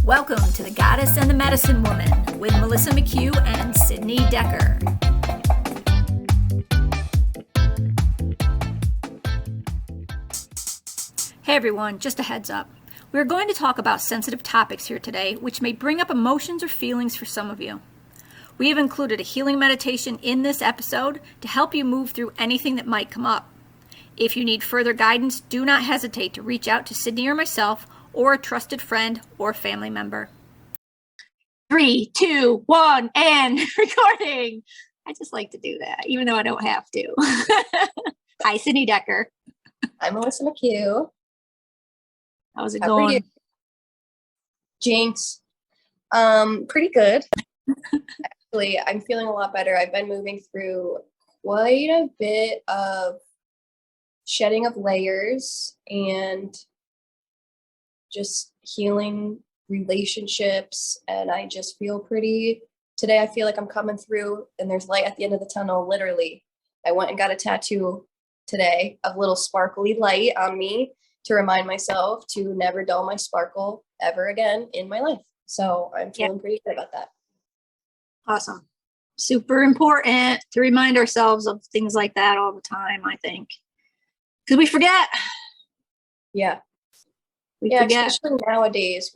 Welcome to The Goddess and the Medicine Woman with Melissa McHugh and Sydney Decker. Hey everyone, just a heads up. We're going to talk about sensitive topics here today, which may bring up emotions or feelings for some of you. We have included a healing meditation in this episode to help you move through anything that might come up. If you need further guidance, do not hesitate to reach out to Sydney or myself or a trusted friend or family member. 3, 2, 1, and recording. I just like to do that, even though I don't have to. Hi, Sydney Decker. I'm Melissa McHugh. How's it How going? are you? Jinx. Pretty good. Actually, I'm feeling a lot better. I've been moving through quite a bit of shedding of layers and just healing relationships, and I just feel today I feel like I'm coming through and there's light at the end of the tunnel, literally. I went and got a tattoo today of little sparkly light on me to remind myself to never dull my sparkle ever again in my life. So I'm feeling pretty good about that. Awesome. Super important to remind ourselves of things like that all the time, I think. Because we forget. Yeah. We forget. Especially nowadays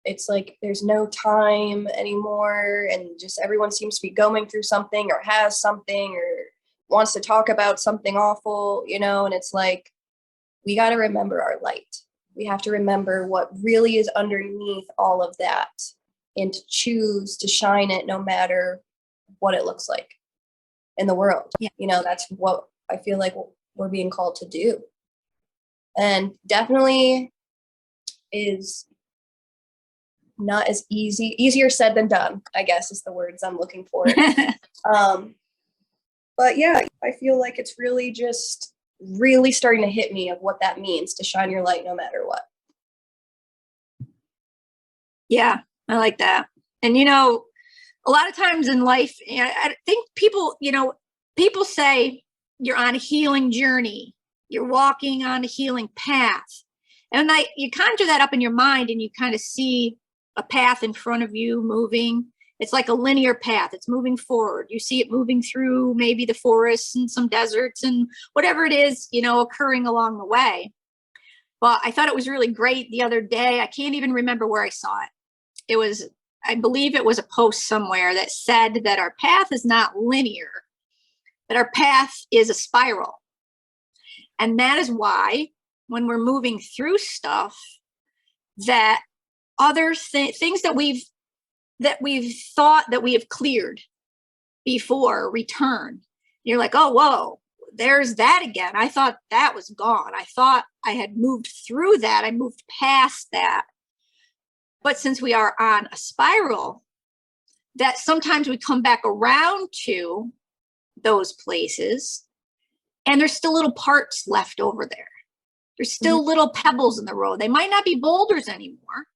it's like there's no time anymore, and just everyone seems to be going through something or has something or wants to talk about something awful, and it's like we got to remember our light. We have to remember what really is underneath all of that and to choose to shine it no matter what it looks like in the world. Yeah. That's what I feel like we're being called to do. And definitely is not as easier said than done, I guess is the words I'm looking for. But yeah, I feel like it's really just really starting to hit me of what that means to shine your light no matter what. Yeah, I like that. And, a lot of times in life, I think people say you're on a healing journey. You're walking on a healing path. And you conjure that up in your mind and you kind of see a path in front of you moving. It's like a linear path. It's moving forward. You see it moving through maybe the forests and some deserts and whatever it is, occurring along the way. But I thought it was really great the other day. I can't even remember where I saw it. I believe it was a post somewhere that said that our path is not linear, that our path is a spiral. And that is why when we're moving through stuff, that other things that we've thought that we have cleared before return. You're like, oh, whoa, there's that again. I thought that was gone. I thought I had moved through that. I moved past that. But since we are on a spiral, that sometimes we come back around to those places and there's still little parts left over there. There's still little pebbles in the road. They might not be boulders anymore.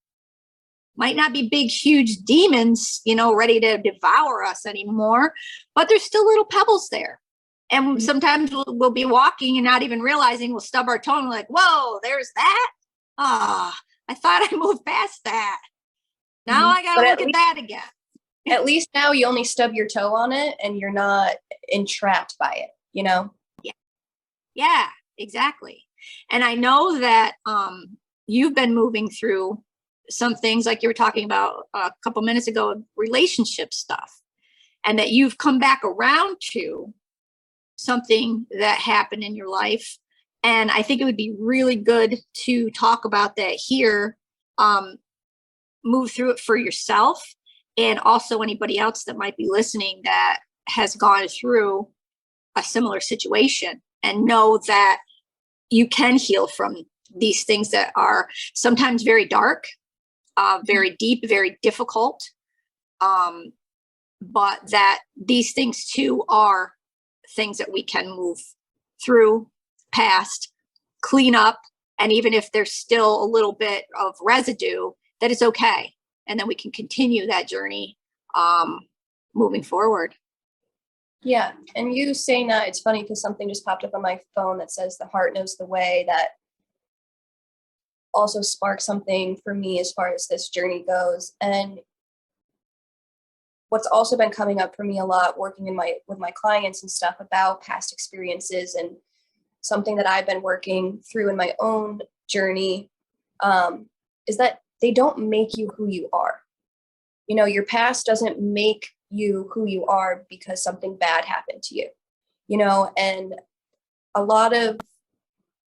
Might not be big, huge demons, ready to devour us anymore, but there's still little pebbles there. And sometimes we'll be walking and not even realizing, we'll stub our toe and like, whoa, there's that. I thought I moved past that. Now I got to look at that again. At least now you only stub your toe on it and you're not entrapped by it, Yeah, exactly. And I know that you've been moving through some things like you were talking about a couple minutes ago, relationship stuff, and that you've come back around to something that happened in your life. And I think it would be really good to talk about that here, move through it for yourself and also anybody else that might be listening that has gone through a similar situation, and know that you can heal from these things that are sometimes very dark, very deep, very difficult, but that these things too are things that we can move through, past, clean up, and even if there's still a little bit of residue, that it's okay, and then we can continue that journey moving forward. Yeah, and you saying that, it's funny because something just popped up on my phone that says the heart knows the way, that also sparked something for me as far as this journey goes. And what's also been coming up for me a lot working with my clients and stuff about past experiences, and something that I've been working through in my own journey, is that they don't make you who you are. You know, your past doesn't make you who you are because something bad happened to you, you know. And a lot of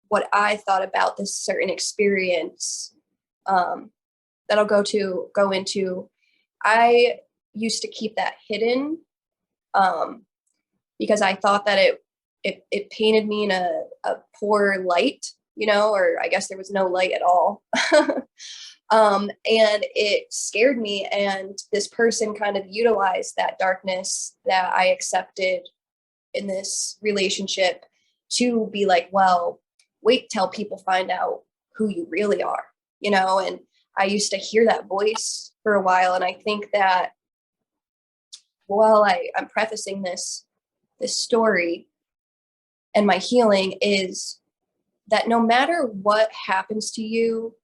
what I thought about this certain experience, that I'll go into, I used to keep that hidden, because I thought that it painted me in a poor light, you know, or I guess there was no light at all. And it scared me. And this person kind of utilized that darkness that I accepted in this relationship to be like, well, wait till people find out who you really are, you know. And I used to hear that voice for a while. And I think that while I'm prefacing this story and my healing, is that no matter what happens to you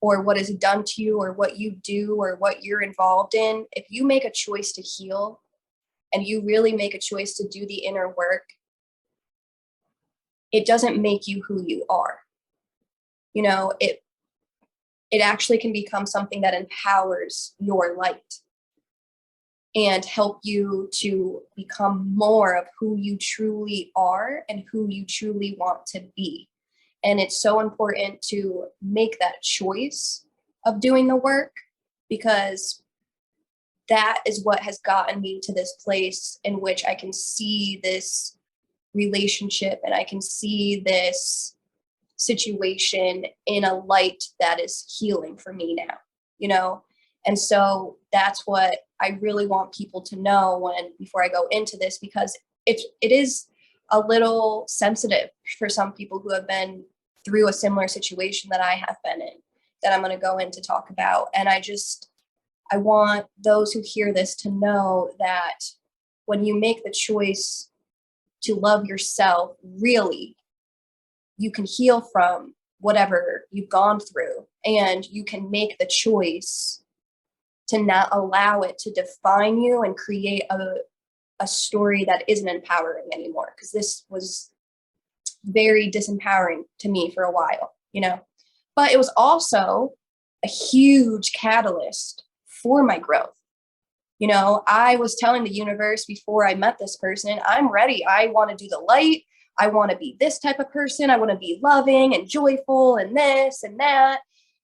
or what is done to you or what you do or what you're involved in, if you make a choice to heal and you really make a choice to do the inner work, it doesn't make you who you are. You know, it actually can become something that empowers your light and help you to become more of who you truly are and who you truly want to be. And it's so important to make that choice of doing the work, because that is what has gotten me to this place in which I can see this relationship and I can see this situation in a light that is healing for me now, you know? And so that's what I really want people to know before I go into this, because it is a little sensitive for some people who have been through a similar situation that I have been in, that I'm going to go in to talk about. And I want those who hear this to know that when you make the choice to love yourself, really, you can heal from whatever you've gone through, and you can make the choice to not allow it to define you and create a story that isn't empowering anymore. Because this was very disempowering to me for a while, you know, but it was also a huge catalyst for my growth. You know, I was telling the universe before I met this person, I'm ready. I want to do the light. I want to be this type of person. I want to be loving and joyful and this and that.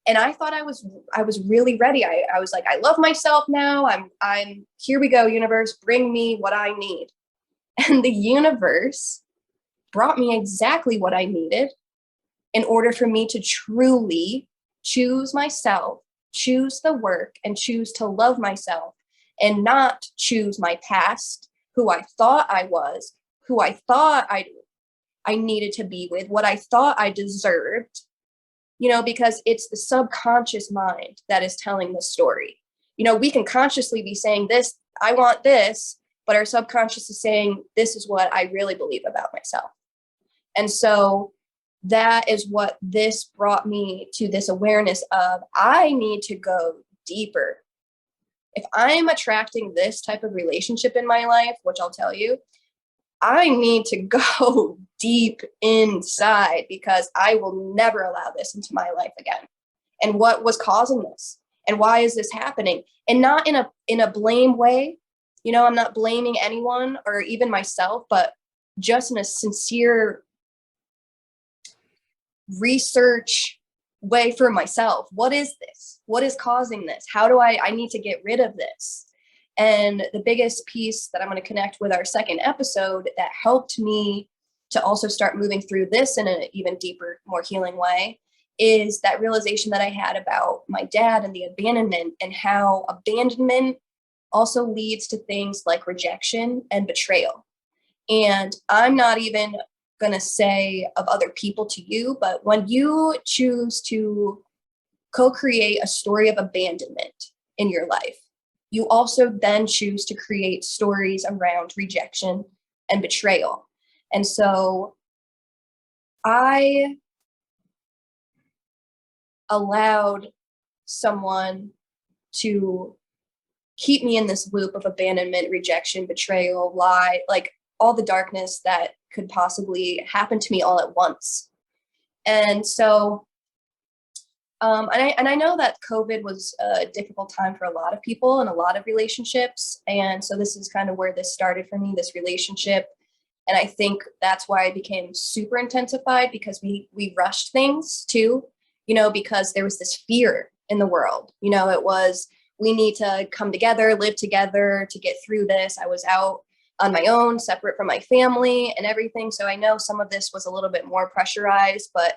And I thought I was really ready. I was like, I love myself now. I'm here we go, universe, bring me what I need. And the universe brought me exactly what I needed in order for me to truly choose myself, choose the work, and choose to love myself, and not choose my past, who I thought I was, who I thought I needed to be with, what I thought I deserved, you know, because it's the subconscious mind that is telling the story. You know, we can consciously be saying this, I want this, but our subconscious is saying, this is what I really believe about myself. And so that is what this brought me to, this awareness of, I need to go deeper. If I'm attracting this type of relationship in my life, which I'll tell you, I need to go deep inside, because I will never allow this into my life again. And what was causing this? And why is this happening? And not in a blame way. You know, I'm not blaming anyone or even myself, but just in a sincere research way for myself. What is this? What is causing this? How do I need to get rid of this? And the biggest piece that I'm going to connect with our second episode that helped me to also start moving through this in an even deeper, more healing way, is that realization that I had about my dad and the abandonment, and how abandonment also leads to things like rejection and betrayal. And I'm not even going to say of other people to you, but when you choose to co-create a story of abandonment in your life, you also then choose to create stories around rejection and betrayal. And so I allowed someone to keep me in this loop of abandonment, rejection, betrayal, lie, like all the darkness that could possibly happen to me all at once. And so, and I know that COVID was a difficult time for a lot of people and a lot of relationships. And so this is kind of where this started for me, this relationship. And I think that's why it became super intensified, because we rushed things too, because there was this fear in the world. It was, we need to come together, live together to get through this. I was out on my own, separate from my family and everything. So I know some of this was a little bit more pressurized, but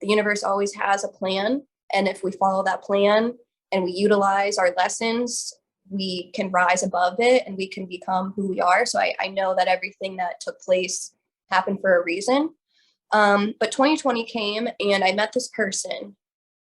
the universe always has a plan. And if we follow that plan and we utilize our lessons, we can rise above it and we can become who we are. So I know that everything that took place happened for a reason. But 2020 came and I met this person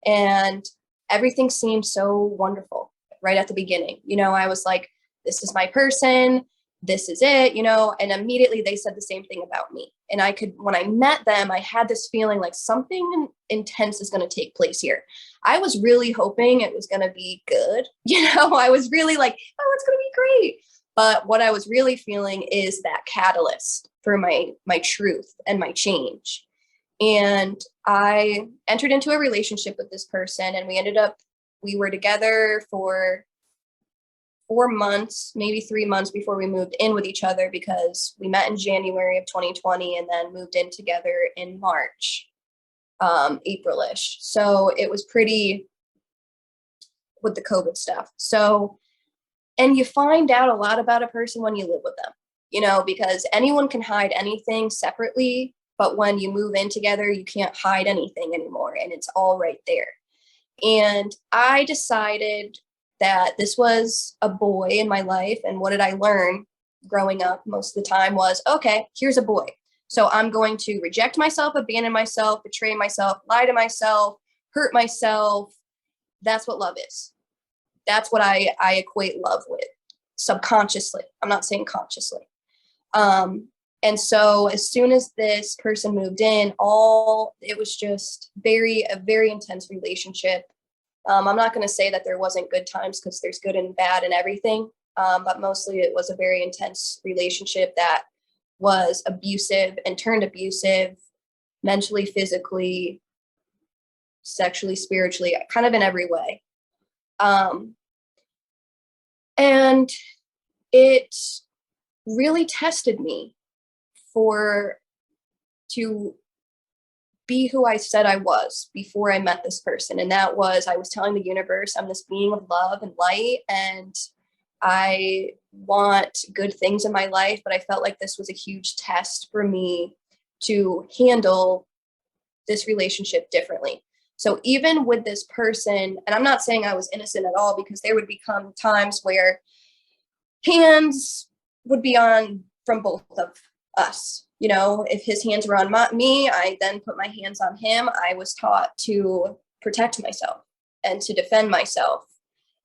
and everything seemed so wonderful right at the beginning. I was like, this is my person. This is it, and immediately they said the same thing about me. And when I met them, I had this feeling like something intense is going to take place here. I was really hoping it was going to be good. I was really like, oh, it's going to be great. But what I was really feeling is that catalyst for my truth and my change. And I entered into a relationship with this person, and we were together for 4 months, maybe 3 months before we moved in with each other, because we met in January of 2020 and then moved in together in March, April-ish. So it was pretty with the COVID stuff. So, and you find out a lot about a person when you live with them, because anyone can hide anything separately, but when you move in together, you can't hide anything anymore, and it's all right there. And I decided that this was a boy in my life. And what did I learn growing up most of the time was, okay, here's a boy. So I'm going to reject myself, abandon myself, betray myself, lie to myself, hurt myself. That's what love is. That's what I equate love with, subconsciously. I'm not saying consciously. And so as soon as this person moved in, it was just a very intense relationship. I'm not going to say that there wasn't good times, because there's good and bad in everything. But mostly it was a very intense relationship that was abusive and turned abusive mentally, physically, sexually, spiritually, kind of in every way. And it really tested me to be who I said I was before I met this person. And that was, I was telling the universe, I'm this being of love and light, and I want good things in my life. But I felt like this was a huge test for me to handle this relationship differently. So even with this person, and I'm not saying I was innocent at all, because there would become times where hands would be on from both of us. If his hands were on me, I then put my hands on him. I was taught to protect myself and to defend myself.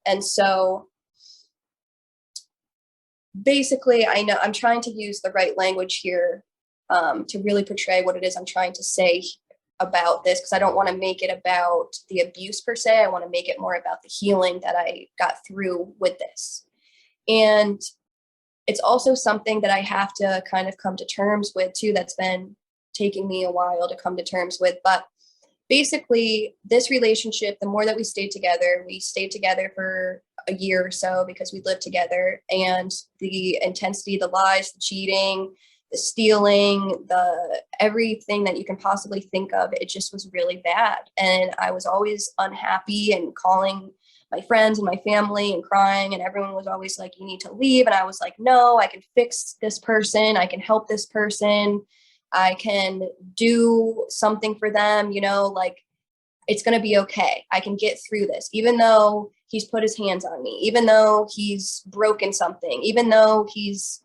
And so basically, I know I'm trying to use the right language here to really portray what it is I'm trying to say about this, because I don't want to make it about the abuse per se. I want to make it more about the healing that I got through with this. And it's also something that I have to kind of come to terms with too. That's been taking me a while to come to terms with. But basically, this relationship, the more that we stayed together for a year or so, because we lived together, and the intensity, the lies, the cheating, the stealing, the everything that you can possibly think of, it just was really bad. And I was always unhappy and calling my friends and my family and crying, and everyone was always like, you need to leave. And I was like, no, I can fix this person. I can help this person. I can do something for them, like it's going to be okay. I can get through this, even though he's put his hands on me, even though he's broken something, even though he's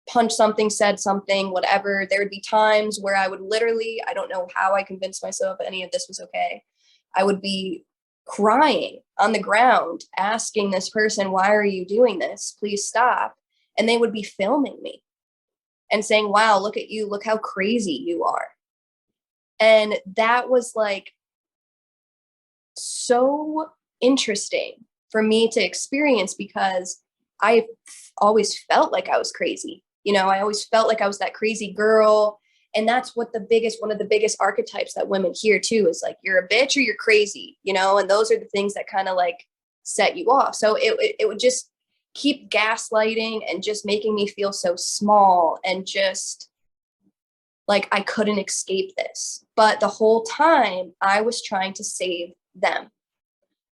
punched something, said something, whatever. There would be times where I would literally, I don't know how I convinced myself any of this was okay. I would be crying on the ground, asking this person, why are you doing this? Please stop. And they would be filming me and saying, wow, look at you. Look how crazy you are. And that was like so interesting for me to experience because I always felt like I was crazy. You know, I always felt like I was that crazy girl. And that's what one of the biggest archetypes that women hear too is like, you're a bitch or you're crazy, you know, and those are the things that kind of like set you off. So it would just keep gaslighting and just making me feel so small and just like I couldn't escape this. But the whole time I was trying to save them.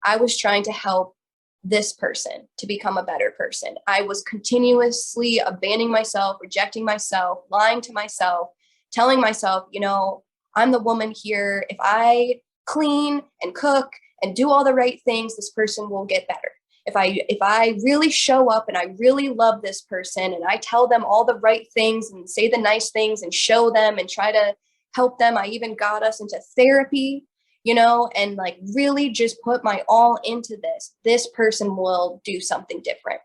I was trying to help this person to become a better person. I was continuously abandoning myself, rejecting myself, lying to myself, telling myself, you know, I'm the woman here. If I clean and cook and do all the right things, this person will get better. If I really show up and I really love this person and I tell them all the right things and say the nice things and show them and try to help them. I even got us into therapy, you know, and like really just put my all into this person will do something different.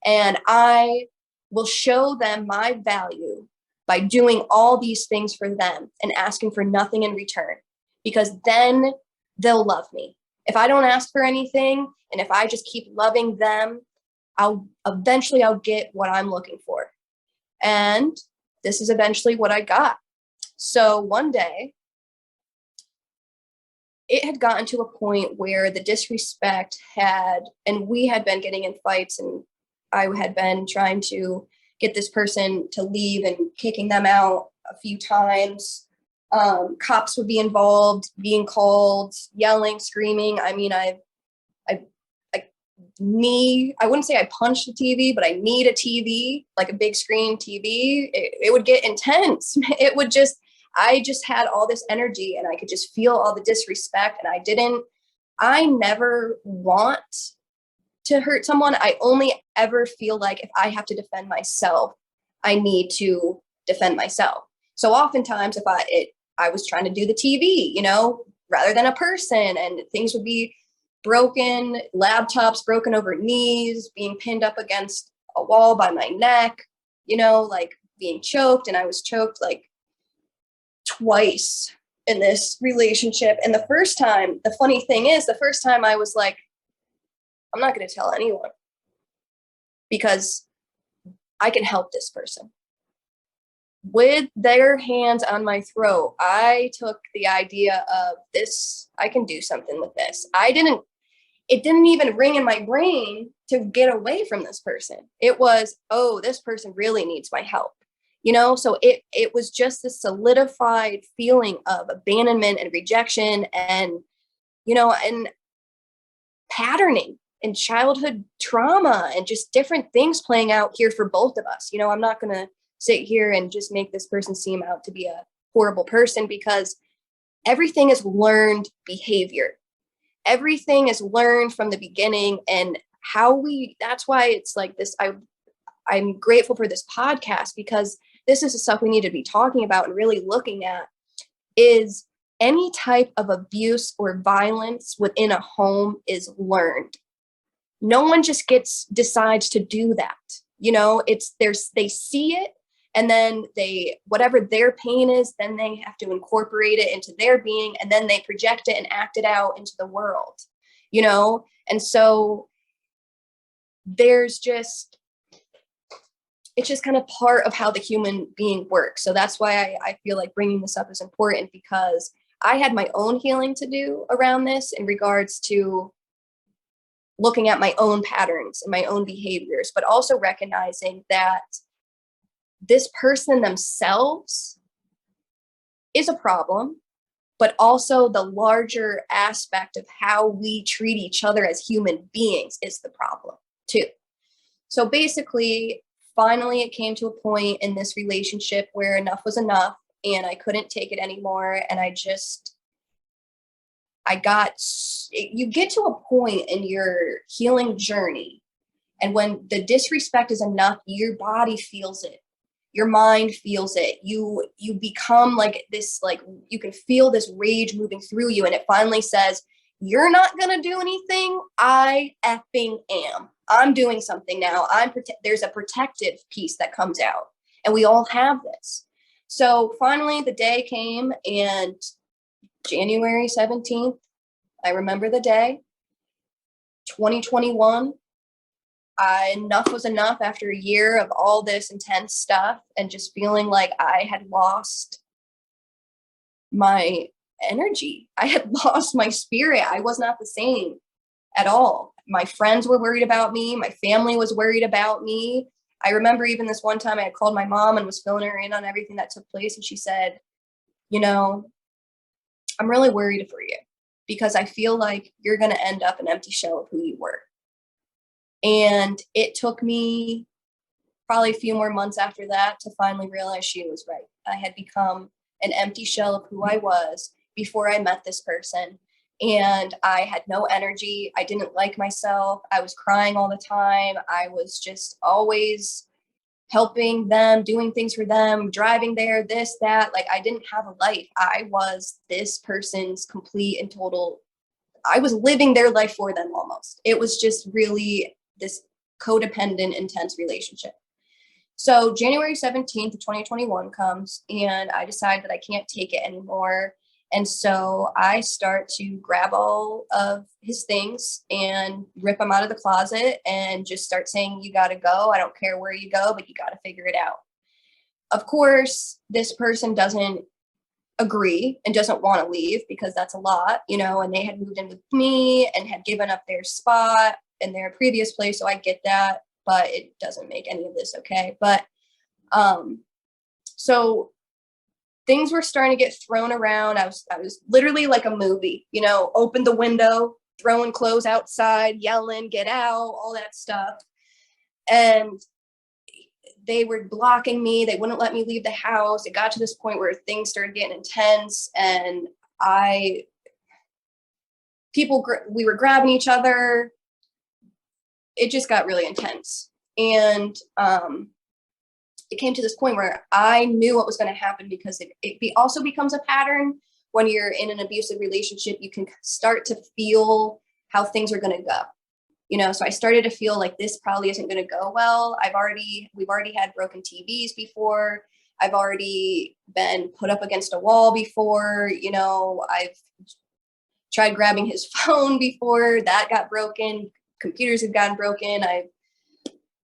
And I will show them my value by doing all these things for them and asking for nothing in return, because then they'll love me. If I don't ask for anything and if I just keep loving them, I'll get what I'm looking for. And this is eventually what I got. So one day, it had gotten to a point where the disrespect and we had been getting in fights, and I had been trying to get this person to leave and kicking them out a few times. Cops would be involved, being called, yelling, screaming. I mean, I wouldn't say I punched a TV, but I need a TV, like a big screen TV. It would get intense. I just had all this energy and I could just feel all the disrespect. And I never want to hurt someone. I only ever feel like if I have to defend myself, I need to defend myself. So oftentimes if I was trying to do the TV, you know, rather than a person, and things would be broken, laptops broken over knees, being pinned up against a wall by my neck, you know, like being choked. And I was choked like twice in this relationship. And the funny thing is, the first time I was like, I'm not going to tell anyone because I can help this person. With their hands on my throat, I took the idea of this, I can do something with this. It didn't even ring in my brain to get away from this person. It was, oh, this person really needs my help. You know, so it was just this solidified feeling of abandonment and rejection and, you know, and patterning and childhood trauma and just different things playing out here for both of us. You know, I'm not going to sit here and just make this person seem out to be a horrible person, because everything is learned behavior. Everything is learned from the beginning, and that's why it's like this. I'm grateful for this podcast, because this is the stuff we need to be talking about and really looking at. Is any type of abuse or violence within a home is learned. No one just decides to do that. You know, they see it, and then whatever their pain is, then they have to incorporate it into their being, and then they project it and act it out into the world, you know? And so it's just kind of part of how the human being works. So that's why I feel like bringing this up is important, because I had my own healing to do around this in regards to looking at my own patterns and my own behaviors, but also recognizing that this person themselves is a problem, but also the larger aspect of how we treat each other as human beings is the problem too. So basically, finally, it came to a point in this relationship where enough was enough and I couldn't take it anymore. And you get to a point in your healing journey, and when the disrespect is enough, your body feels it. Your mind feels it. You become like this, like you can feel this rage moving through you. And it finally says, you're not going to do anything. I effing am. I'm doing something now. There's a protective piece that comes out, and we all have this. So finally the day came, and January 17th, I remember the day, 2021. Enough was enough after a year of all this intense stuff and just feeling like I had lost my energy. I had lost my spirit. I was not the same at all. My friends were worried about me. My family was worried about me. I remember even this one time I had called my mom and was filling her in on everything that took place. And she said, you know, I'm really worried for you because I feel like you're going to end up an empty shell of who you were. And it took me probably a few more months after that to finally realize she was right. I had become an empty shell of who I was before I met this person. And I had no energy. I didn't like myself. I was crying all the time. I was just always helping them, doing things for them, driving there, this, that. Like I didn't have a life. I was this person's complete and total. I was living their life for them almost. It was just really this codependent, intense relationship. So January 17th of 2021 comes and I decide that I can't take it anymore. And so I start to grab all of his things and rip them out of the closet and just start saying, you got to go. I don't care where you go, but you got to figure it out. Of course, this person doesn't agree and doesn't want to leave because that's a lot, and they had moved in with me and had given up their spot in their previous place. So I get that, but it doesn't make any of this okay. But so things were starting to get thrown around. I was literally like a movie, open the window, throwing clothes outside, yelling, get out, all that stuff. And they were blocking me. They wouldn't let me leave the house. It got to this point where things started getting intense and we were grabbing each other. It just got really intense. And it came to this point where I knew what was going to happen because it also becomes a pattern when you're in an abusive relationship. You can start to feel how things are going to go. So I started to feel like this probably isn't going to go well. We've already had broken TVs before. I've already been put up against a wall before. I've tried grabbing his phone before. That got broken. Computers have gotten broken. I've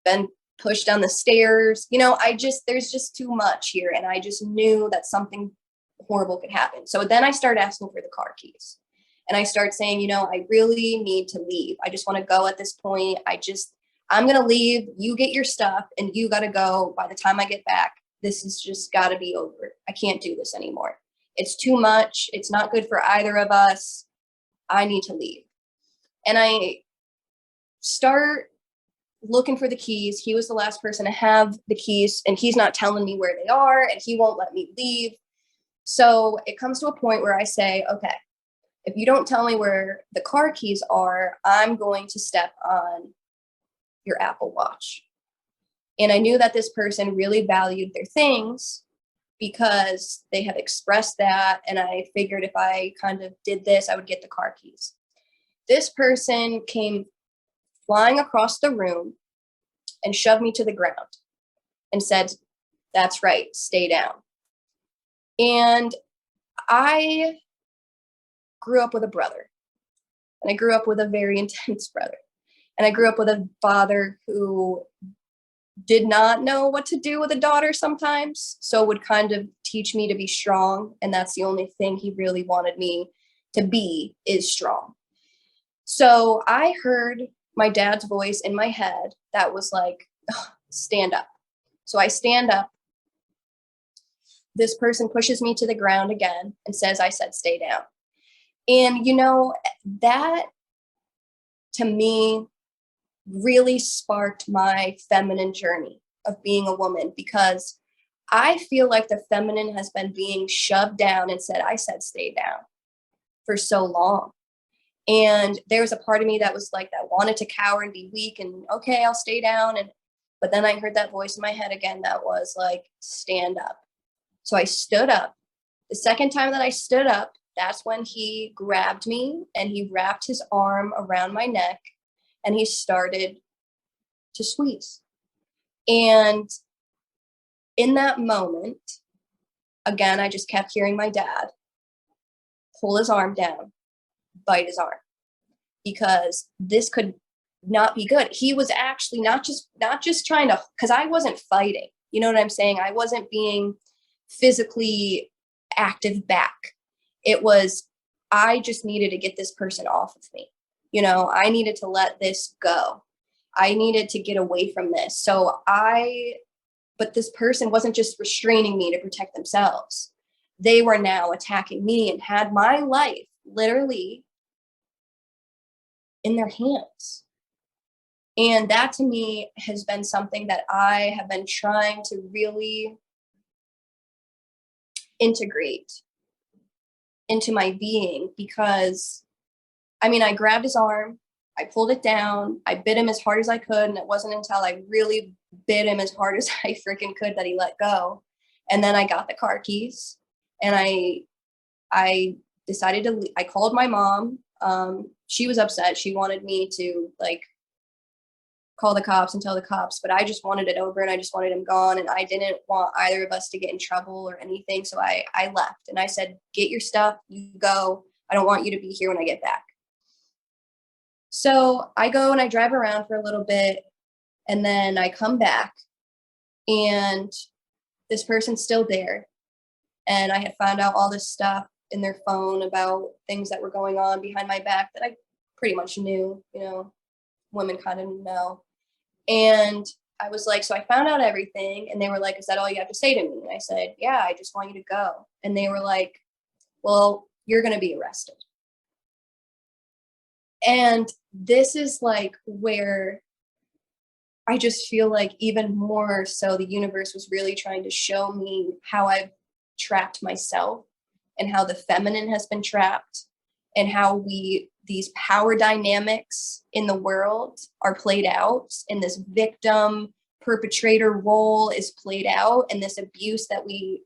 been pushed down the stairs. There's just too much here. And I just knew that something horrible could happen. So then I started asking for the car keys. And I start saying, I really need to leave. I just want to go at this point. I'm going to leave. You get your stuff and you got to go. By the time I get back, this has just got to be over. I can't do this anymore. It's too much. It's not good for either of us. I need to leave. And I start looking for the keys. He was the last person to have the keys and he's not telling me where they are and he won't let me leave. So it comes to a point where I say, okay, if you don't tell me where the car keys are, I'm going to step on your Apple Watch. And I knew that this person really valued their things because they had expressed that. And I figured if I kind of did this, I would get the car keys. This person came flying across the room and shoved me to the ground and said, that's right, stay down. And I grew up with a brother, and I grew up with a very intense brother, and I grew up with a father who did not know what to do with a daughter sometimes, so would kind of teach me to be strong, and that's the only thing he really wanted me to be, is strong. So I heard my dad's voice in my head that was like, stand up. So I stand up. This person pushes me to the ground again and says, I said, stay down. And, that to me really sparked my feminine journey of being a woman, because I feel like the feminine has been being shoved down and said, I said, stay down for so long. And there was a part of me that was like, that wanted to cower and be weak and okay, I'll stay down. But then I heard that voice in my head again that was like, stand up. So I stood up. The second time that I stood up, that's when he grabbed me and he wrapped his arm around my neck and he started to squeeze. And in that moment, again, I just kept hearing my dad pull his arm down, bite his arm, because this could not be good. He was actually not just trying to, because I wasn't fighting. You know what I'm saying? I wasn't being physically active back. It was, I just needed to get this person off of me. You know, I needed to let this go. I needed to get away from this. But this person wasn't just restraining me to protect themselves. They were now attacking me and had my life literally in their hands. And that to me has been something that I have been trying to really integrate into my being, because I mean, I grabbed his arm, I pulled it down, I bit him as hard as I could, and it wasn't until I really bit him as hard as I freaking could that he let go. And then I got the car keys, and I decided to I called my mom. She was upset. She wanted me to like call the cops and tell the cops, but I just wanted it over and I just wanted him gone, and I didn't want either of us to get in trouble or anything. So I left, and I said, get your stuff, you go. I don't want you to be here when I get back. So I go and I drive around for a little bit, and then I come back, and this person's still there. And I had found out all this stuff in their phone about things that were going on behind my back that I pretty much knew, you know, women kind of know. And I was like, so I found out everything. And they were like, is that all you have to say to me? And I said, yeah, I just want you to go. And they were like, well, you're going to be arrested. And this is like where I just feel like even more so the universe was really trying to show me how I've trapped myself, and how the feminine has been trapped, and how these power dynamics in the world are played out, and this victim perpetrator role is played out, and this abuse that we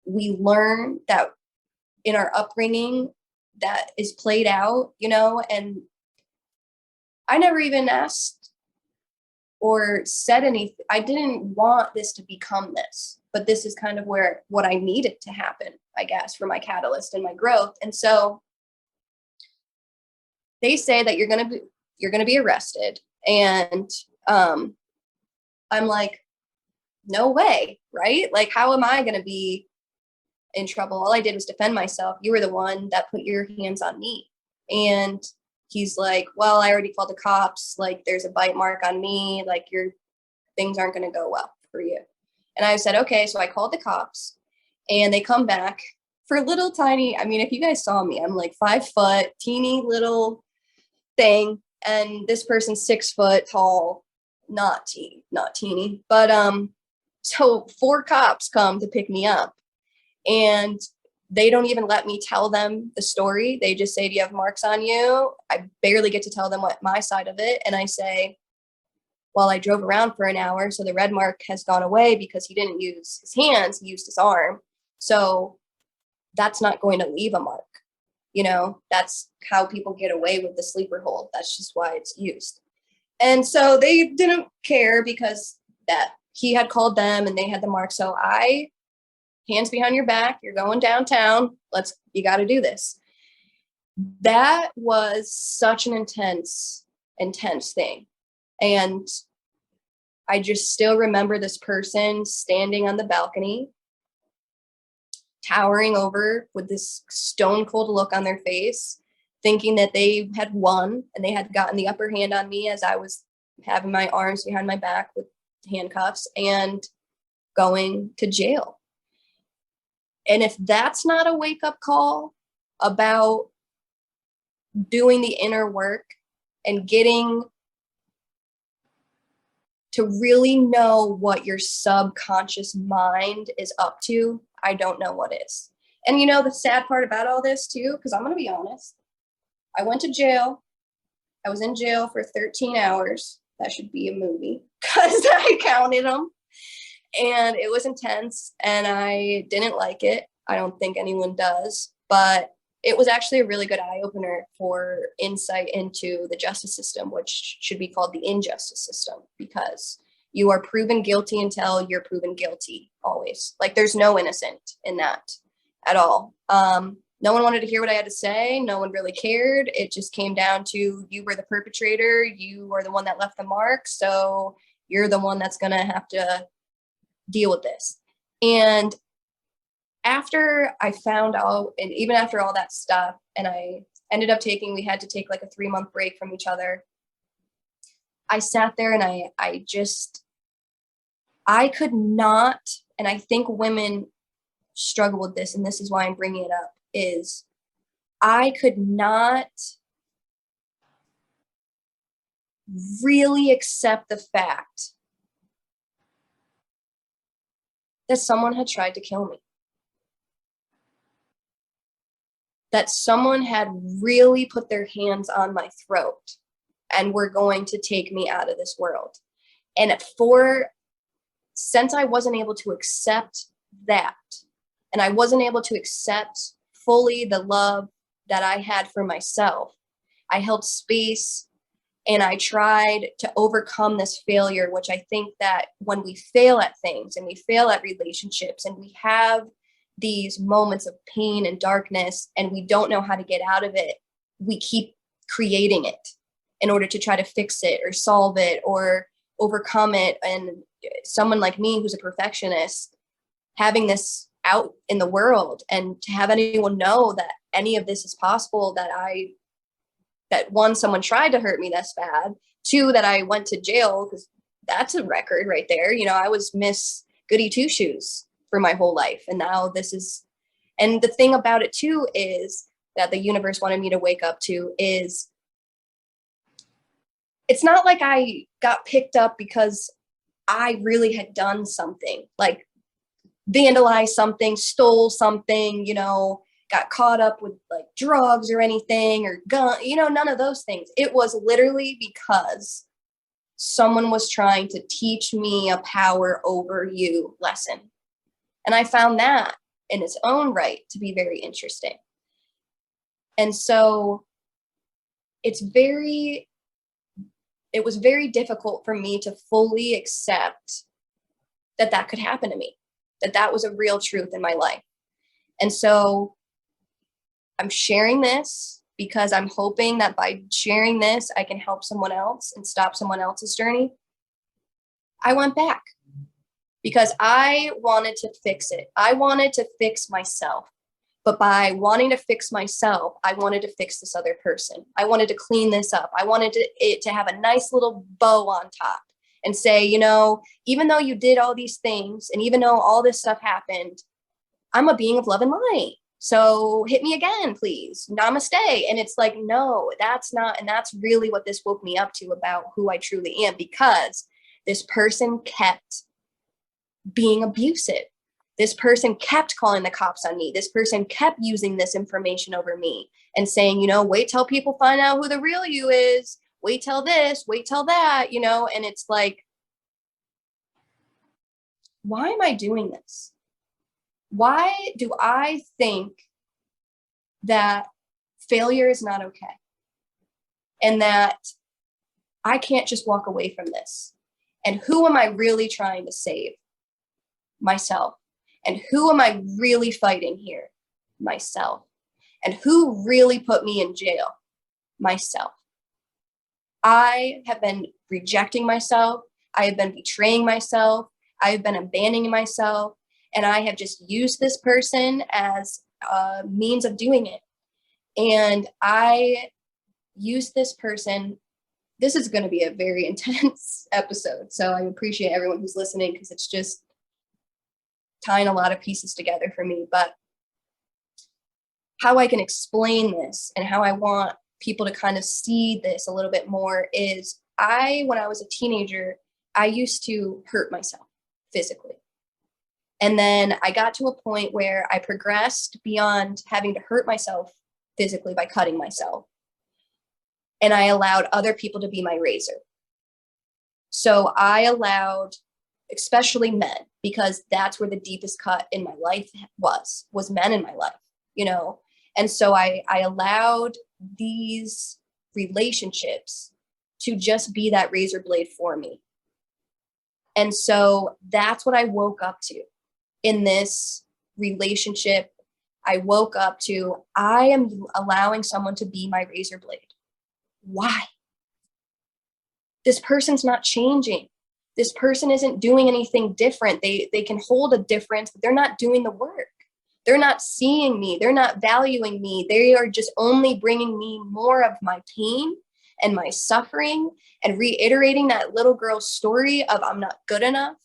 learn that in our upbringing that is played out, you know. And I never even asked or said anything. I didn't want this to become this, but this is kind of where what I needed to happen, I guess, for my catalyst and my growth. And so they say that you're going to be arrested. And I'm like, no way, right? Like, how am I going to be in trouble? All I did was defend myself. You were the one that put your hands on me. And he's like, well, I already called the cops. Like, there's a bite mark on me. Like, your things aren't going to go well for you. And I said, okay. So I called the cops, and they come back for little tiny, I mean, if you guys saw me, I'm like 5 foot, teeny little thing. And this person's 6 foot tall, not teeny, but, so 4 cops come to pick me up, and they don't even let me tell them the story. They just say, do you have marks on you? I barely get to tell them what my side of it. And I say, well, I drove around for an hour, so the red mark has gone away because he didn't use his hands, he used his arm. So that's not going to leave a mark. You know, that's how people get away with the sleeper hold. That's just why it's used. And so they didn't care because that he had called them and they had the mark. So I, hands behind your back, you're going downtown. You got to do this. That was such an intense thing. And I just still remember this person standing on the balcony, towering over with this stone cold look on their face, thinking that they had won and they had gotten the upper hand on me as I was having my arms behind my back with handcuffs and going to jail. And if that's not a wake-up call about doing the inner work and getting to really know what your subconscious mind is up to, I don't know what is. And you know, the sad part about all this too, because I'm going to be honest, I went to jail. I was in jail for 13 hours. That should be a movie because I counted them. And it was intense and I didn't like it. I don't think anyone does, but it was actually a really good eye-opener for insight into the justice system, which should be called the injustice system, because you are proven guilty until you're proven guilty, always. Like, there's no innocent in that at all. No one wanted to hear what I had to say. No one really cared. It just came down to, you were the perpetrator. You are the one that left the mark. So you're the one that's going to have to deal with this. And after I found out, and even after all that stuff, and we had to take like a 3-month break from each other. I sat there and I could not, and I think women struggle with this, and this is why I'm bringing it up, is I could not really accept the fact that someone had tried to kill me. That someone had really put their hands on my throat and were going to take me out of this world. And since I wasn't able to accept that, and I wasn't able to accept fully the love that I had for myself, I held space and I tried to overcome this failure, which I think that when we fail at things and we fail at relationships and we have these moments of pain and darkness and we don't know how to get out of it, we keep creating it in order to try to fix it or solve it or overcome it. And someone like me who's a perfectionist, having this out in the world and to have anyone know that any of this is possible, that one, someone tried to hurt me this bad, two, that I went to jail, because that's a record right there. I was Miss Goody Two Shoes for my whole life. And now this is, and the thing about it too is that the universe wanted me to wake up to is, it's not like I got picked up because I really had done something, like vandalized something, stole something, got caught up with like drugs or anything or gun, none of those things. It was literally because someone was trying to teach me a power over you lesson. And I found that in its own right to be very interesting. And so it was very difficult for me to fully accept that could happen to me, that was a real truth in my life. And so I'm sharing this because I'm hoping that by sharing this, I can help someone else and stop someone else's journey. I went back because I wanted to fix it. I wanted to fix myself. But by wanting to fix myself, I wanted to fix this other person. I wanted to clean this up. I wanted it to have a nice little bow on top and say, even though you did all these things and even though all this stuff happened, I'm a being of love and light. So hit me again, please. Namaste. And it's like, no, that's not. And that's really what this woke me up to about who I truly am, because this person kept being abusive. This person kept calling the cops on me. This person kept using this information over me and saying, wait till people find out who the real you is. Wait till this, wait till that, and it's like, why am I doing this? Why do I think that failure is not okay? And that I can't just walk away from this? And who am I really trying to save? Myself. And who am I really fighting here? Myself. And who really put me in jail? Myself. I have been rejecting myself. I have been betraying myself. I have been abandoning myself. And I have just used this person as a means of doing it. And I used this person. This is going to be a very intense episode. So I appreciate everyone who's listening, because it's just tying a lot of pieces together for me. But how I can explain this and how I want people to kind of see this a little bit more is when I was a teenager, I used to hurt myself physically. And then I got to a point where I progressed beyond having to hurt myself physically by cutting myself. And I allowed other people to be my razor. So I allowed, especially men, because that's where the deepest cut in my life was men in my life, And so I allowed these relationships to just be that razor blade for me. And so that's what I woke up to in this relationship. I woke up to, I am allowing someone to be my razor blade. Why? This person's not changing. This person isn't doing anything different. They can hold a difference, but they're not doing the work. They're not seeing me. They're not valuing me. They are just only bringing me more of my pain and my suffering and reiterating that little girl's story of I'm not good enough.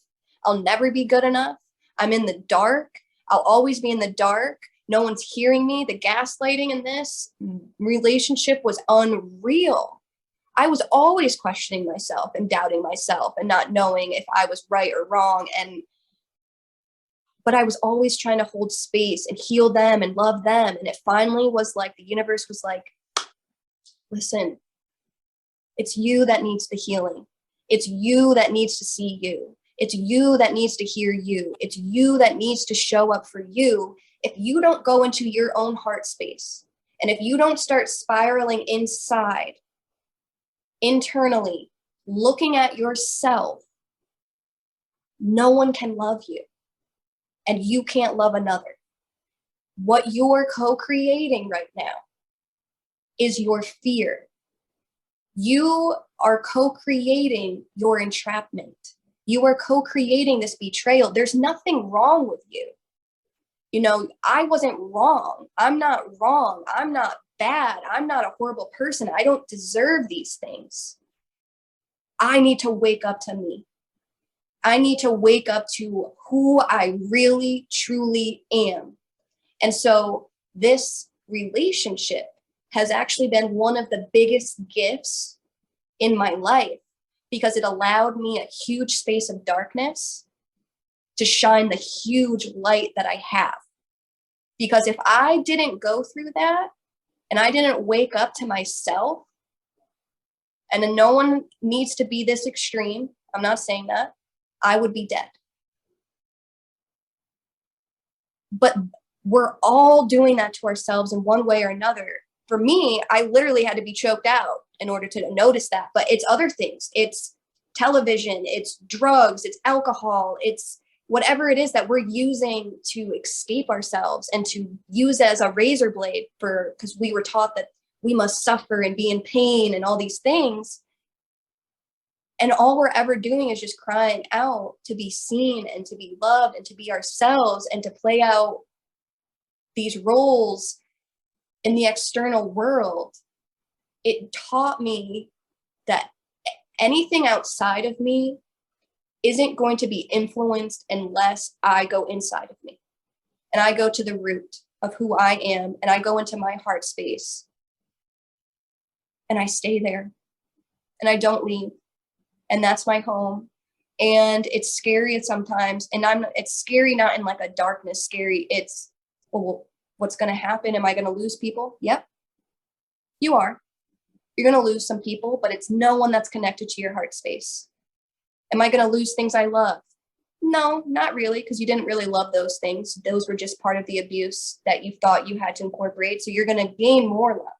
I'll never be good enough. I'm in the dark. I'll always be in the dark. No one's hearing me. The gaslighting in this relationship was unreal. I was always questioning myself and doubting myself and not knowing if I was right or wrong. But I was always trying to hold space and heal them and love them. And it finally was like the universe was like, listen, it's you that needs the healing. It's you that needs to see you. It's you that needs to hear you. It's you that needs to show up for you. If you don't go into your own heart space, and if you don't start spiraling inside, internally, looking at yourself, no one can love you. And you can't love another. What you're co-creating right now is your fear. You are co-creating your entrapment. You are co-creating this betrayal. There's nothing wrong with you. You know, I wasn't wrong. I'm not wrong. I'm not bad. I'm not a horrible person. I don't deserve these things. I need to wake up to me. I need to wake up to who I really, truly am. And so this relationship has actually been one of the biggest gifts in my life because it allowed me a huge space of darkness to shine the huge light that I have. Because if I didn't go through that and I didn't wake up to myself, and then no one needs to be this extreme, I'm not saying that, I would be dead. But we're all doing that to ourselves in one way or another. For me, I literally had to be choked out in order to notice that. But it's other things. It's television, it's drugs, it's alcohol, it's whatever it is that we're using to escape ourselves and to use as a razor blade because we were taught that we must suffer and be in pain and all these things. And all we're ever doing is just crying out to be seen and to be loved and to be ourselves and to play out these roles in the external world. It taught me that anything outside of me isn't going to be influenced unless I go inside of me. And I go to the root of who I am and I go into my heart space. And I stay there and I don't leave. And that's my home. And it's scary sometimes. And it's scary not in like a darkness scary. It's, well, what's going to happen? Am I going to lose people? Yep, you are. You're going to lose some people, but it's no one that's connected to your heart space. Am I going to lose things I love? No, not really, because you didn't really love those things. Those were just part of the abuse that you thought you had to incorporate. So you're going to gain more love.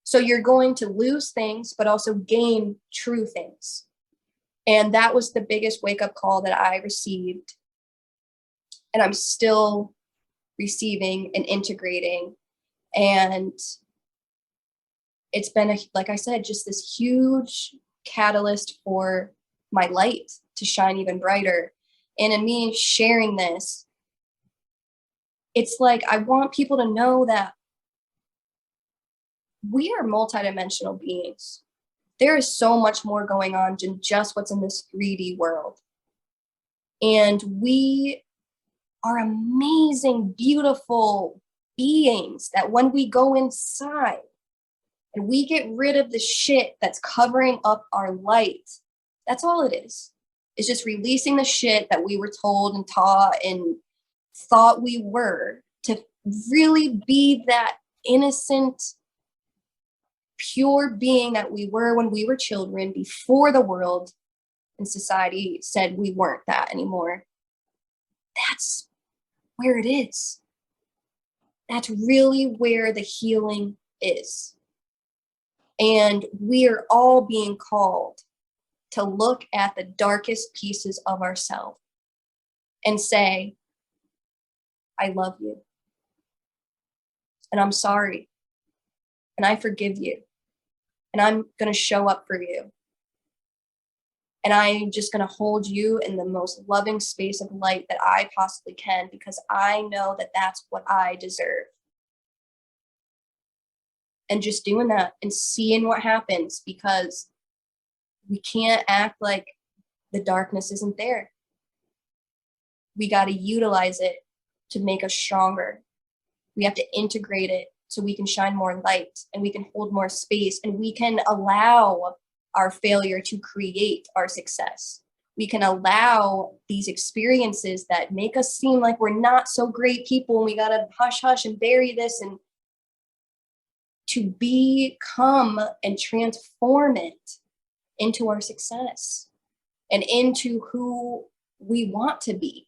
So you're going to lose things, but also gain true things. And that was the biggest wake-up call that I received. And I'm still receiving and integrating. And it's been, like I said, just this huge catalyst for my light to shine even brighter. And in me sharing this, it's like I want people to know that we are multidimensional beings. There is so much more going on than just what's in this 3D world. And we are amazing, beautiful beings that when we go inside and we get rid of the shit that's covering up our light, that's all it is. It's just releasing the shit that we were told and taught and thought we were to really be that innocent, pure being that we were when we were children before the world and society said we weren't that anymore. That's where it is. That's really where the healing is. And we are all being called to look at the darkest pieces of ourselves and say, I love you. and I'm sorry, and I forgive you, and I'm going to show up for you. And I'm just going to hold you in the most loving space of light that I possibly can, because I know that that's what I deserve. And just doing that and seeing what happens, because we can't act like the darkness isn't there. We got to utilize it to make us stronger. We have to integrate it so we can shine more light, and we can hold more space, and we can allow our failure to create our success. We can allow these experiences that make us seem like we're not so great people and we got to hush hush and bury this, and to become and transform it into our success and into who we want to be.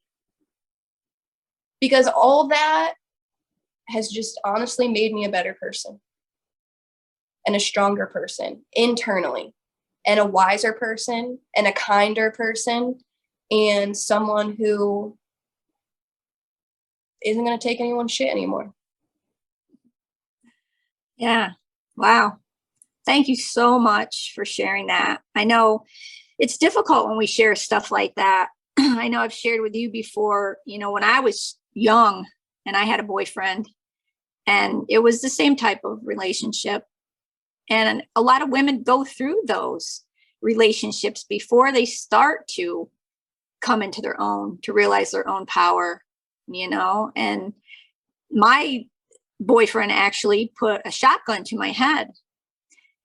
Because all that has just honestly made me a better person and a stronger person internally, and a wiser person and a kinder person, and someone who isn't going to take anyone's shit anymore. Yeah. Wow. Thank you so much for sharing that. I know it's difficult when we share stuff like that. I know I've shared with you before, when I was young and I had a boyfriend, and it was the same type of relationship. And a lot of women go through those relationships before they start to come into their own, to realize their own power, and my boyfriend actually put a shotgun to my head.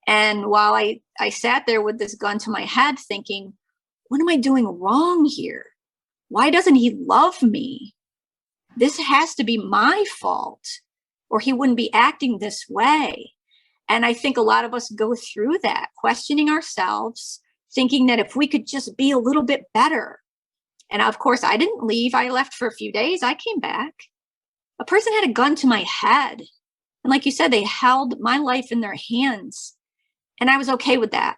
And while I sat there with this gun to my head thinking, what am I doing wrong here? Why doesn't he love me? This has to be my fault, or he wouldn't be acting this way. And I think a lot of us go through that, questioning ourselves, thinking that if we could just be a little bit better. And of course, I didn't leave. I left for a few days. I came back. A person had a gun to my head. And like you said, they held my life in their hands. And I was okay with that,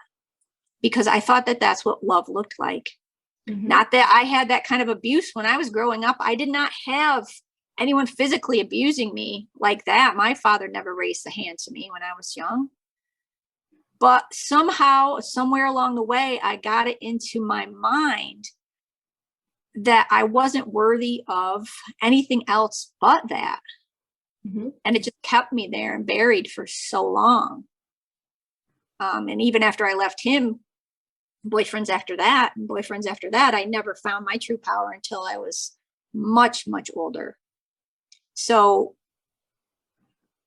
because I thought that that's what love looked like. Mm-hmm. Not that I had that kind of abuse when I was growing up. I did not have anyone physically abusing me like that. My father never raised a hand to me when I was young. But somehow, somewhere along the way, I got it into my mind that I wasn't worthy of anything else but that. Mm-hmm. And it just kept me there and buried for so long. And even after I left him, boyfriends after that, I never found my true power until I was much, much older. So,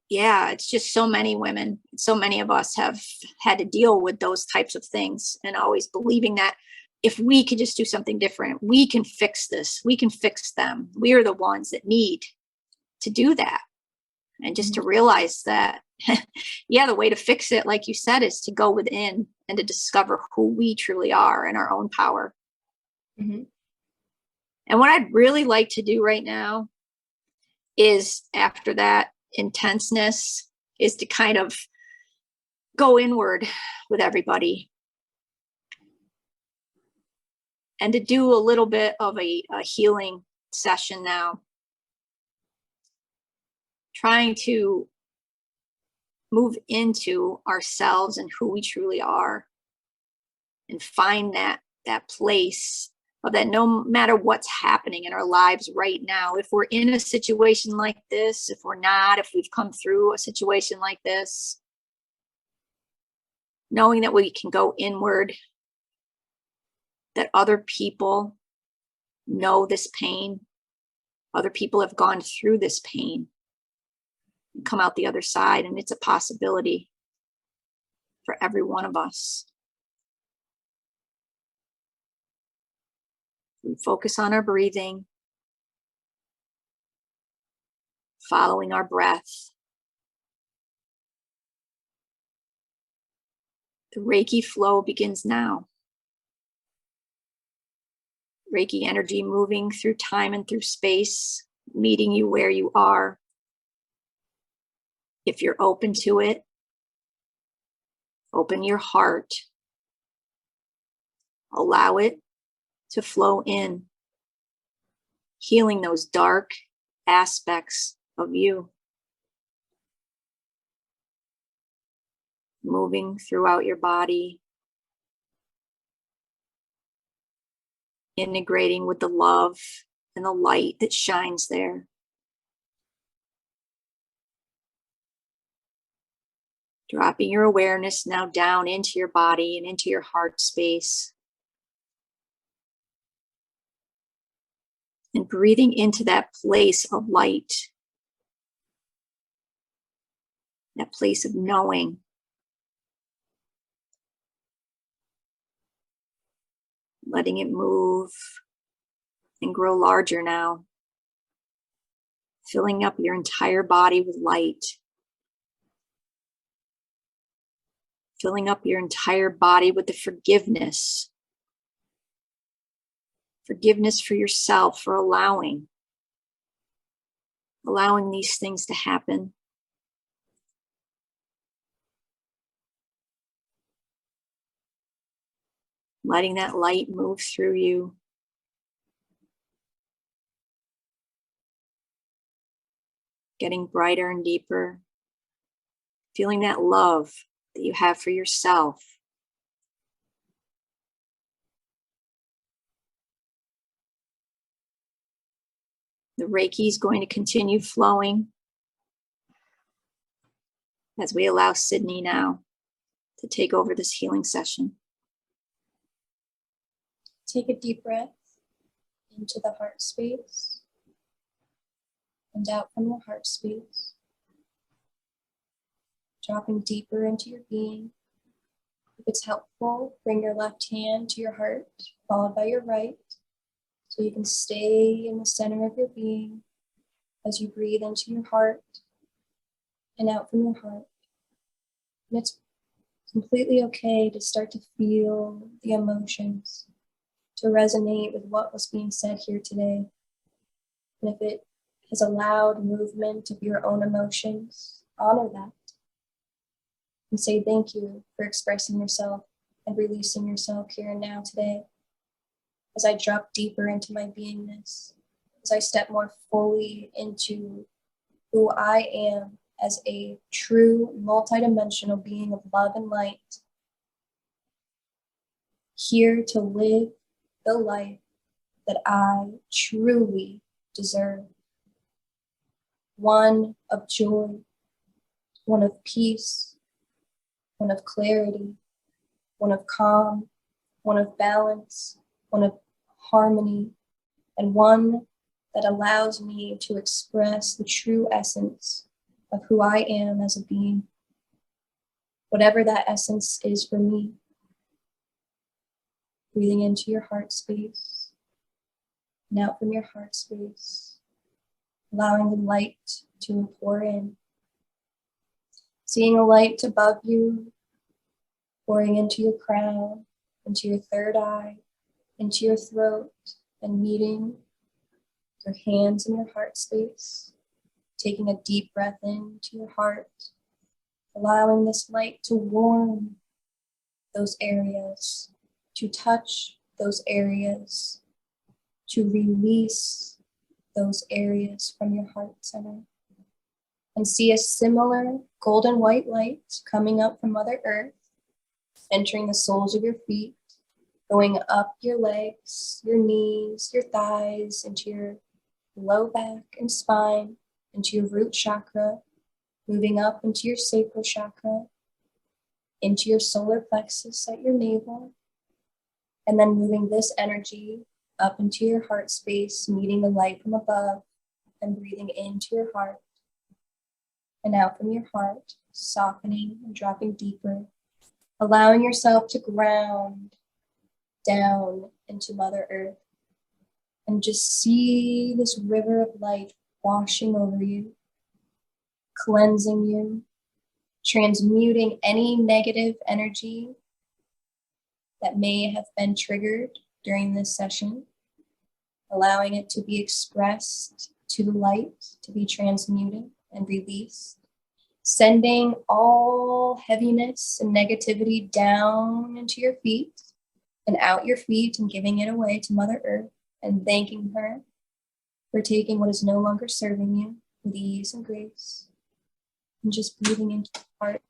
yeah, it's just so many women, so many of us have had to deal with those types of things, and always believing that if we could just do something different, we can fix this, we can fix them. We are the ones that need to do that. And just to realize that, yeah, the way to fix it, like you said, is to go within and to discover who we truly are and our own power. Mm-hmm. And what I'd really like to do right now is, after that intenseness, is to kind of go inward with everybody and to do a little bit of a healing session now, trying to move into ourselves and who we truly are, and find that place of that, no matter what's happening in our lives right now, if we're in a situation like this, if we're not, if we've come through a situation like this, knowing that we can go inward, that other people know this pain, other people have gone through this pain, and come out the other side, and it's a possibility for every one of us. We focus on our breathing, following our breath. The Reiki flow begins now. Reiki energy moving through time and through space, meeting you where you are. If you're open to it, open your heart. Allow it to flow in, healing those dark aspects of you. moving throughout your body, integrating with the love and the light that shines there. Dropping your awareness now down into your body and into your heart space. And breathing into that place of light, that place of knowing. Letting it move and grow larger now. Filling up your entire body with light. Filling up your entire body with the forgiveness. Forgiveness for yourself for allowing these things to happen. Letting that light move through you. Getting brighter and deeper. Feeling that love that you have for yourself. The Reiki is going to continue flowing as we allow Sydney now to take over this healing session. Take a deep breath into the heart space and out from your heart space. Dropping deeper into your being. If it's helpful, bring your left hand to your heart, followed by your right, so you can stay in the center of your being as you breathe into your heart and out from your heart. And it's completely okay to start to feel the emotions, to resonate with what was being said here today. And if it has allowed movement of your own emotions, honor that. And say thank you for expressing yourself and releasing yourself here and now today. As I drop deeper into my beingness, as I step more fully into who I am as a true multidimensional being of love and light, here to live the life that I truly deserve. One of joy, one of peace, one of clarity, one of calm, one of balance, one of harmony, and one that allows me to express the true essence of who I am as a being, whatever that essence is for me. Breathing into your heart space and out from your heart space, allowing the light to pour in. Seeing a light above you, pouring into your crown, into your third eye, into your throat, and meeting your hands in your heart space. Taking a deep breath into your heart, allowing this light to warm those areas, to touch those areas, to release those areas from your heart center. And see a similar golden white light coming up from Mother Earth, entering the soles of your feet, going up your legs, your knees, your thighs, into your low back and spine, into your root chakra, moving up into your sacral chakra, into your solar plexus at your navel, and then moving this energy up into your heart space, meeting the light from above, and breathing into your heart and out from your heart, softening and dropping deeper, allowing yourself to ground down into Mother Earth and just see this river of light washing over you, cleansing you, transmuting any negative energy that may have been triggered during this session, allowing it to be expressed to the light, to be transmuted and released, sending all heaviness and negativity down into your feet and out your feet and giving it away to Mother Earth and thanking her for taking what is no longer serving you with ease and grace, and just breathing into your heart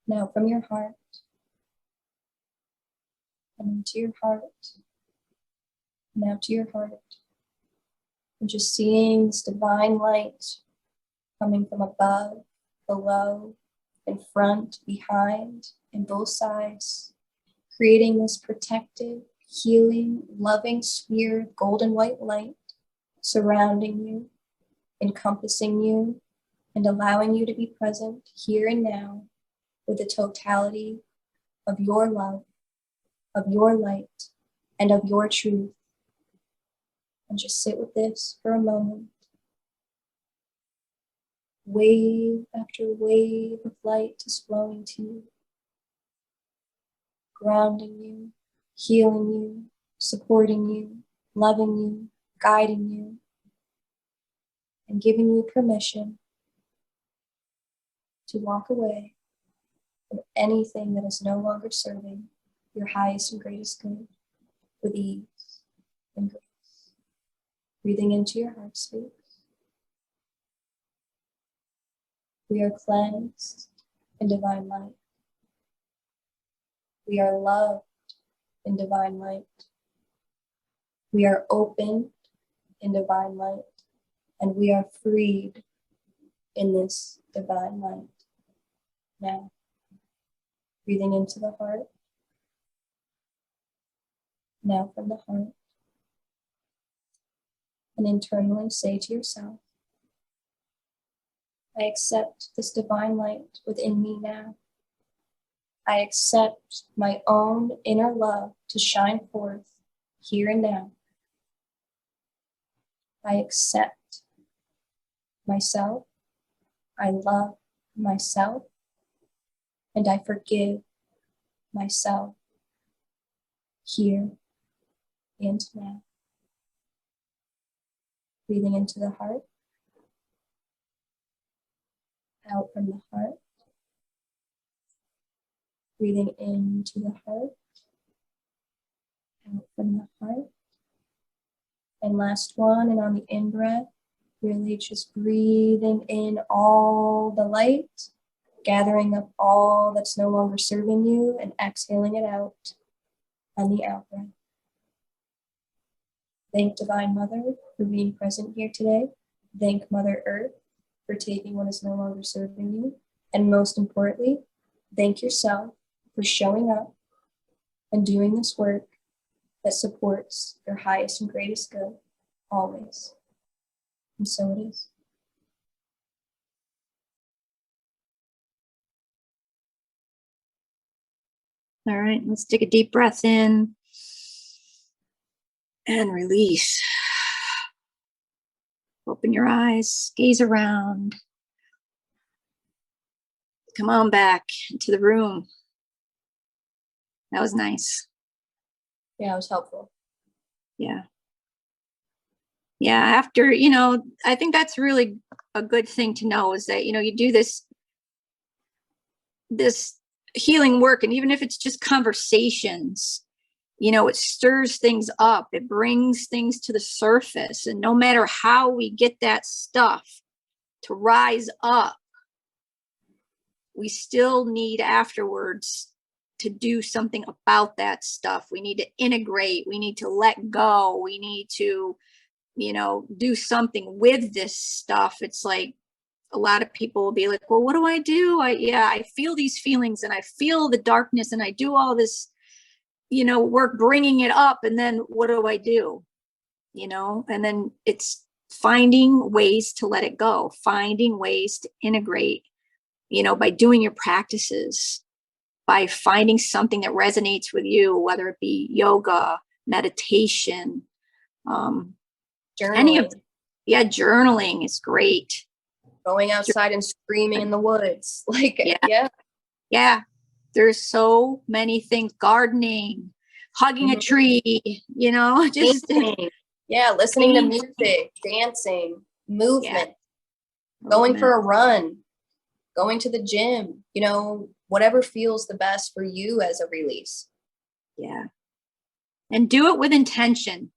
Now from your heart and into your heart and out to your heart. And just seeing this divine light coming from above, below, in front, behind, and both sides, creating this protective, healing, loving sphere of golden white light surrounding you, encompassing you, and allowing you to be present here and now with the totality of your love, of your light, and of your truth. And just sit with this for a moment. Wave after wave of light is flowing to you, grounding you, healing you, supporting you, loving you, guiding you, and giving you permission to walk away from anything that is no longer serving your highest and greatest good with ease and grace. Breathing into your heart space. We are cleansed in divine light. We are loved in divine light. We are open in divine light. And we are freed in this divine light. Now, breathing into the heart. Now from the heart. And internally say to yourself, I accept this divine light within me now. I accept my own inner love to shine forth here and now. I accept myself. I love myself. And I forgive myself here and now. Breathing into the heart. Out from the heart. Breathing into the heart. Out from the heart. And last one, and on the in-breath, really just breathing in all the light, gathering up all that's no longer serving you, and exhaling it out on the out-breath. Thank Divine Mother for being present here today. Thank Mother Earth for taking what is no longer serving you. And most importantly, thank yourself for showing up and doing this work that supports your highest and greatest good, always. And so it is. All right, let's take a deep breath in and release. Open your eyes, gaze around. Come on back into the room. That was nice. Yeah, it was helpful. Yeah. Yeah, after, I think that's really a good thing to know is that, you do this healing work, and even if it's just conversations, it stirs things up. It brings things to the surface. And no matter how we get that stuff to rise up, we still need afterwards to do something about that stuff. We need to integrate. We need to let go. We need to, do something with this stuff. It's like a lot of people will be like, well, what do I do? I feel these feelings and I feel the darkness and I do all this, work bringing it up. And then what do I do? And then it's finding ways to let it go, finding ways to integrate, by doing your practices, by finding something that resonates with you, whether it be yoga, meditation, Journaling. Journaling is great. Going outside and screaming in the woods. Yeah. There's so many things. Gardening, hugging a tree, just painting. Yeah, listening to music, dancing, movement, going for a run, going to the gym, whatever feels the best for you as a release. Yeah. And do it with intention.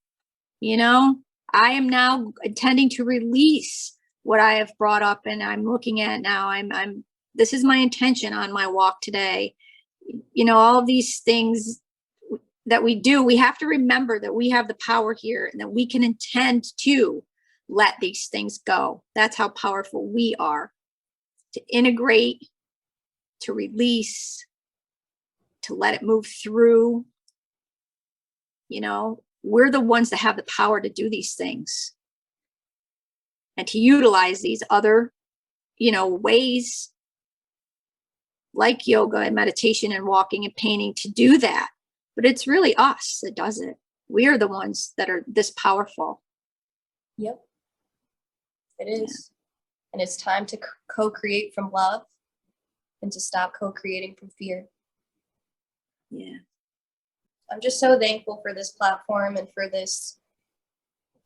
I am now intending to release what I have brought up and I'm looking at now. I'm this is my intention on my walk today. All of these things that we do, we have to remember that we have the power here and that we can intend to let these things go. That's how powerful we are. To integrate, to release, to let it move through. We're the ones that have the power to do these things and to utilize these other, ways like yoga and meditation and walking and painting to do that. But it's really us that does it. We are the ones that are this powerful. Yep. It is. Yeah. And it's time to co-create from love and to stop co-creating from fear. Yeah. I'm just so thankful for this platform and for this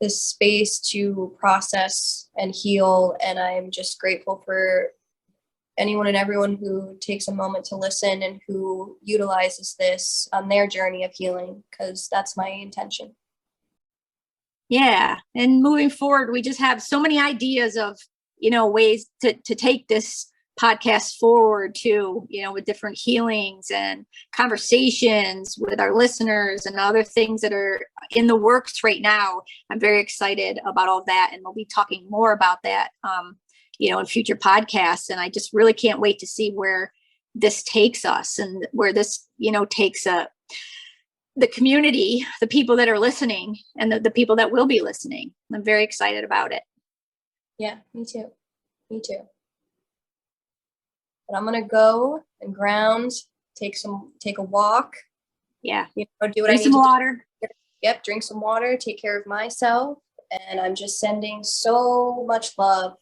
space to process and heal. And I'm just grateful for anyone and everyone who takes a moment to listen and who utilizes this on their journey of healing, because that's my intention. Yeah. And moving forward, we just have so many ideas of, ways to take this podcast forward too, with different healings and conversations with our listeners and other things that are in the works right now. I'm very excited about all that. And we'll be talking more about that, in future podcasts. And I just really can't wait to see where this takes us and where this, takes the community, the people that are listening and the people that will be listening. I'm very excited about it. Yeah, me too. But I'm going to go and ground, take a walk. Yeah. Do what drink I need some to water. Do. Yep. Drink some water, take care of myself. And I'm just sending so much love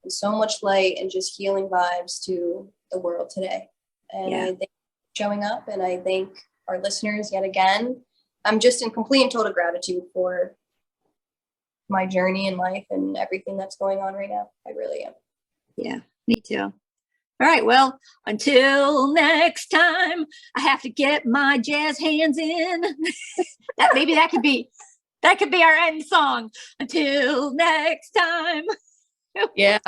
and so much light and just healing vibes to the world today. And I thank you for showing up, and I thank our listeners yet again. I'm just in complete and total gratitude for my journey in life and everything that's going on right now. I really am. Yeah, me too. All right. Well, until next time, I have to get my jazz hands in. that could be our end song. Until next time. Yeah.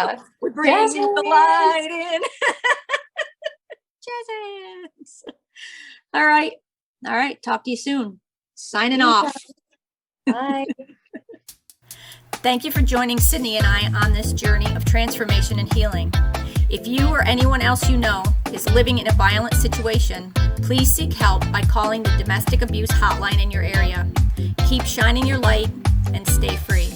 We bring the light in. Jazz hands. All right. Talk to you soon. Signing off. Bye. Thank you for joining Sydney and I on this journey of transformation and healing. If you or anyone else you know is living in a violent situation, please seek help by calling the domestic abuse hotline in your area. Keep shining your light and stay free.